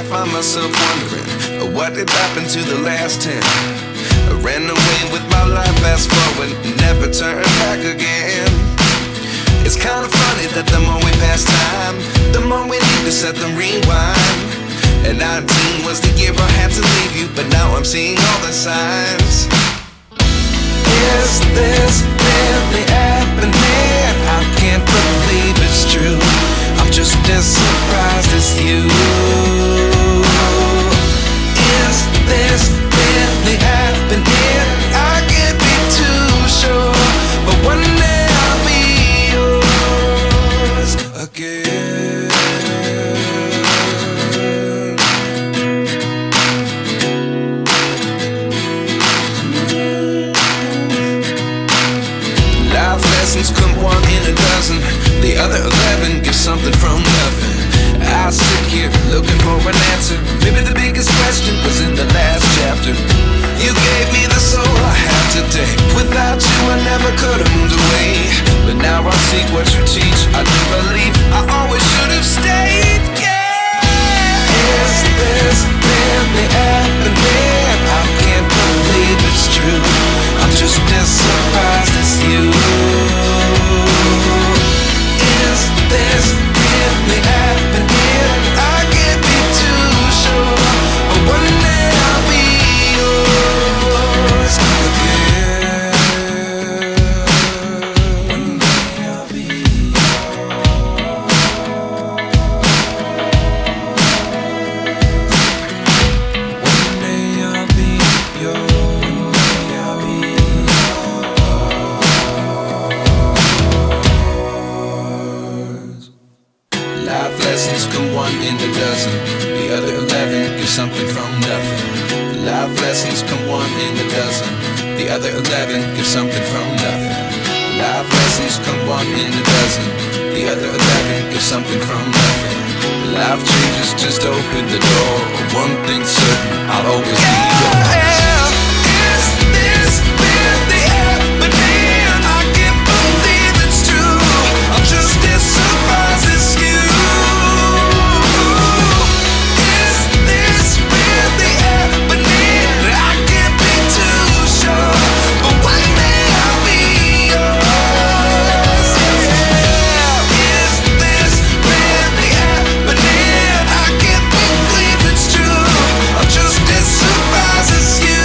Find myself wondering what did happen to the last 10. I ran away with my life, fast forward, never turn back again. It's kind of funny that the more we pass time, the more we need to set the rewind. And 19 was the year I had to leave you, but now I'm seeing all the signs. Is this really happening? I can't believe it's true. I'm just as surprised as you. Is this really happening? I can't be too sure, but one day I'll be yours again. Life lessons come one in a dozen, the other 11 give something from nothing. I sit here looking for an answer. Maybe the biggest question was in the last chapter. You gave me the soul I have today. Without you I never could have moved away. But now I see what you teach. I do believe I always should have stayed. Yeah. Is this really happening? I can't believe it's true. I'm just as surprised as you. Is this really happening? I can't be too sure, but one day I'll be yours again. One day I'll be One day I'll be yours. Life lessons come one in a dozen, the other 11 give something from nothing. Life lessons come one in a dozen, the other 11 give something from nothing. Life lessons come one in a dozen, the other 11 give something from nothing. Life changes just open the door. One thing's certain, I'll always be yours. Is this really happening? I can't believe it's true. I'm just as surprised as you. Is this really happening? I can't be too sure, but one day I'll be yours. Yeah. Is this really happening? I can't believe it's true. I'm just as surprised as you.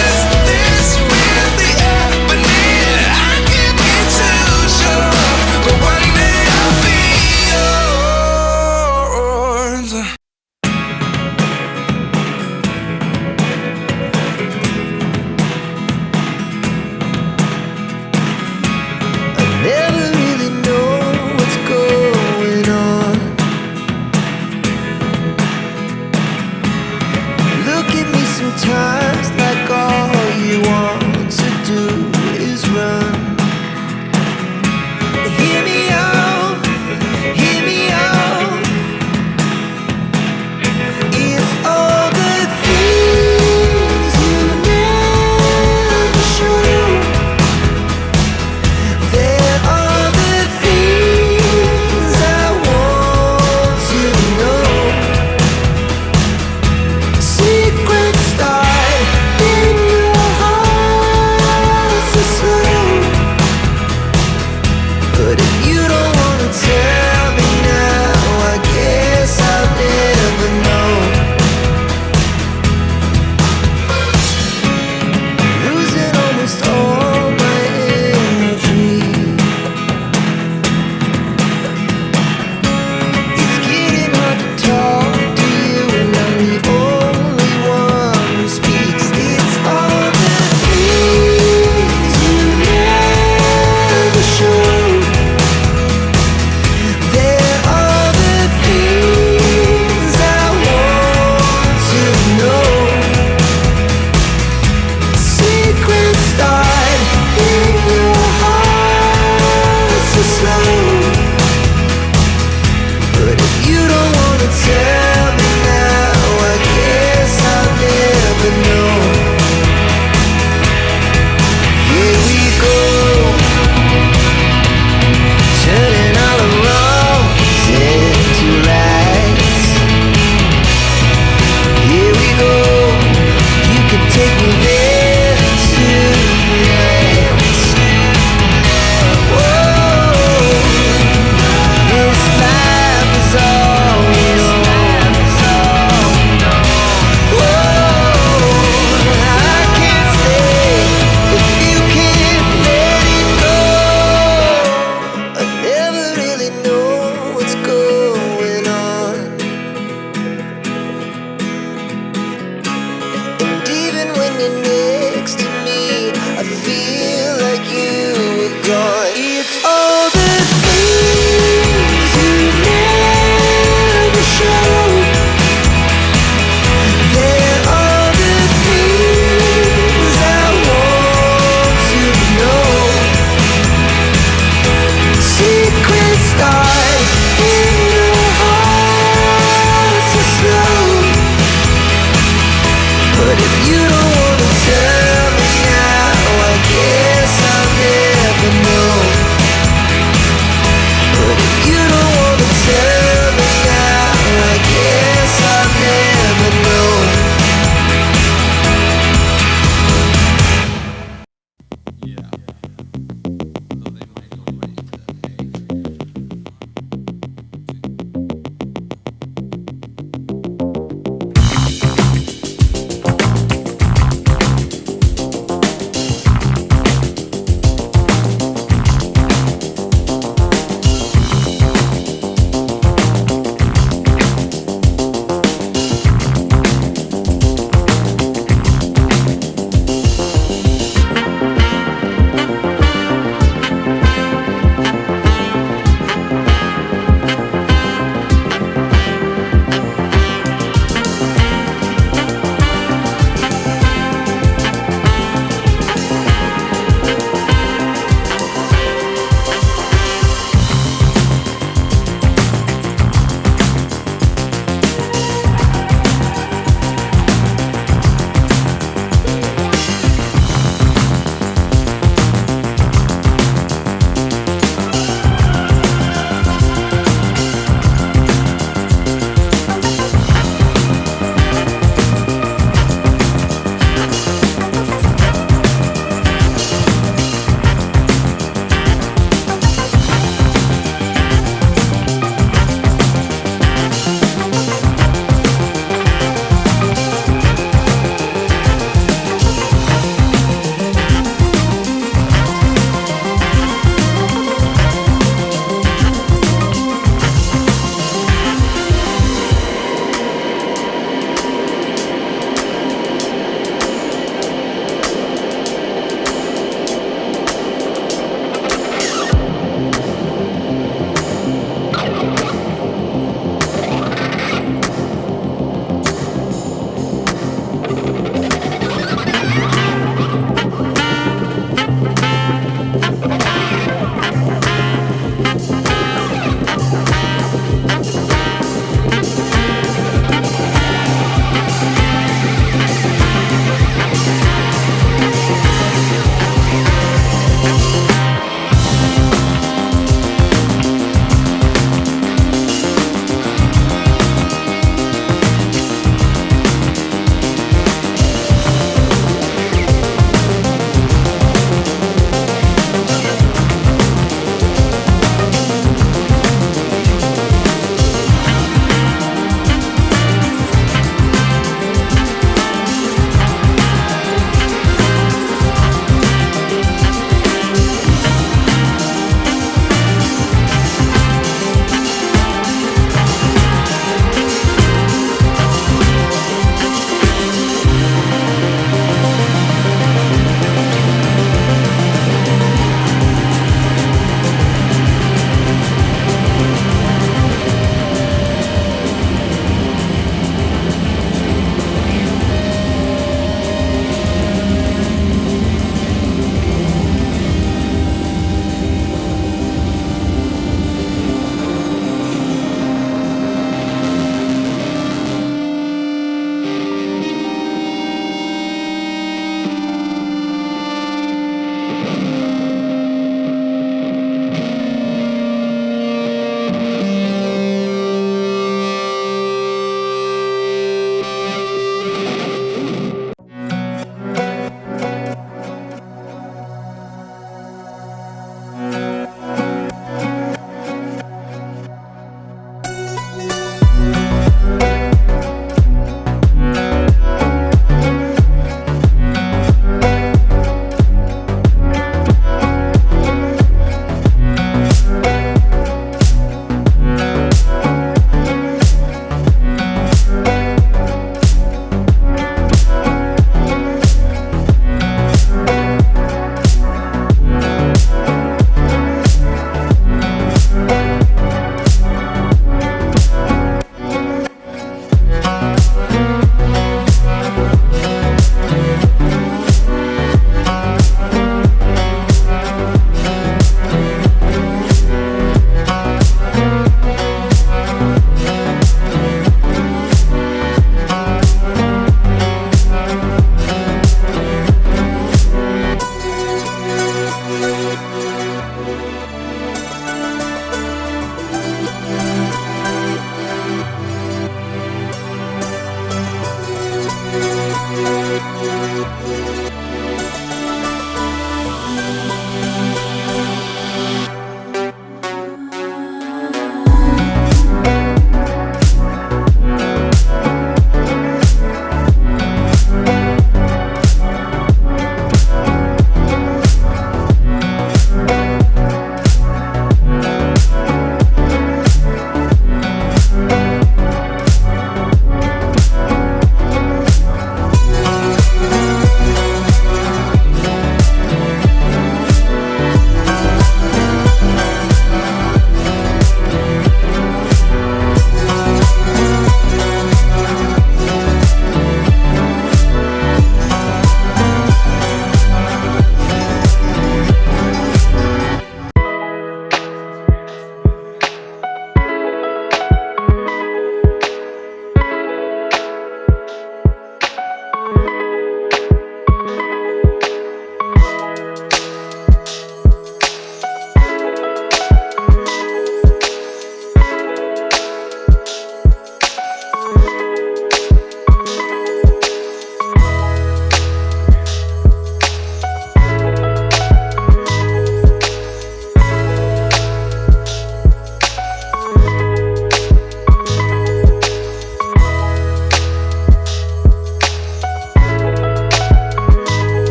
Is this really happening? I can't be too sure, but one day I'll be yours. I never really know what's going on. Look at me sometimes like all you want to do is run. Hear me out, hear me out. It's all the things you never show. There are the things I want to know. Secrets start in your heart so slow. But if you don't wanna tell me now, I guess I'll never know. Losing almost all my energy. It's getting hard to talk to you, and I'm the only one who speaks. It's all the things you never show. sky.